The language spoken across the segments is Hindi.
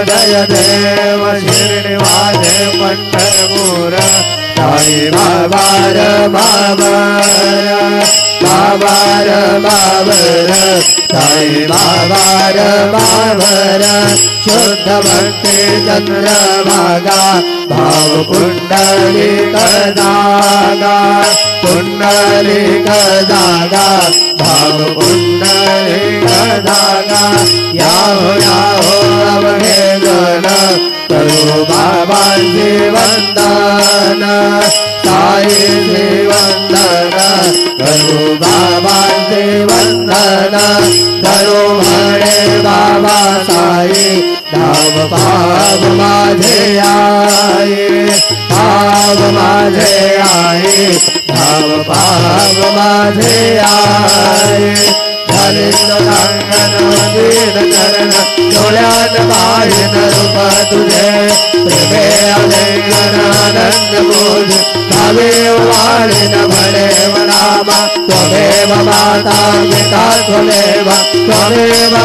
जय देव श्रीनिवास पंढरपूर साई बाबा बाबर साई बाबर शुद्ध भक्ति चंद्रभागा भाव पुंडलिक दागा भाव पुंडलिक दागा याहो अवघे जन करो बाबा वंदन साई वंदन करो बाबा वंदन करो हरे बाबा साई धाम पाप माझे आए धाम पाप माझे आए चरण डोळ्यात पाहिन रूप तुझे प्रेमे आलिंगनानंद बोध भावे वाळीन भडेव रामा त्वमेव माता पिता त्वमेव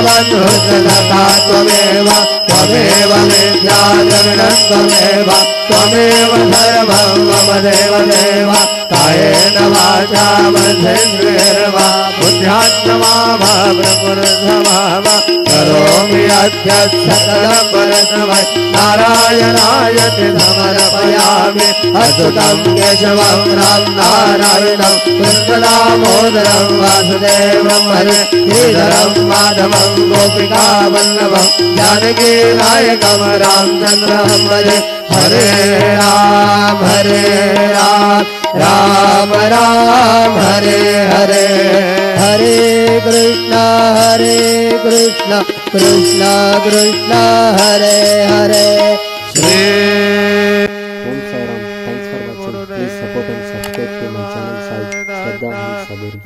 बंधु सखा त्वमेव विद्या जगणं त्वमेव सर्वं मम देव कायेन वाचा मनसेन्द्रियर्वा बुद्ध्यात्मा प्रकृतिर्भावा करोमि सकलपरस्मै नारायणाय समर्पयामि अच्युतं केशवं राम नारायणं कृष्णदामोदरं वासुदेवं हरे श्रीधरं माधवं गोपिकावल्लभं जानकीनायकं रामचन्द्रं भजे हरे Ram Ram Ram Hare Hare Hare Krishna Krishna Krishna Hare Hare Shri Om Sai Ram. Thanks for watching. Please support and subscribe to my channel Sai Shraddha and Saburi.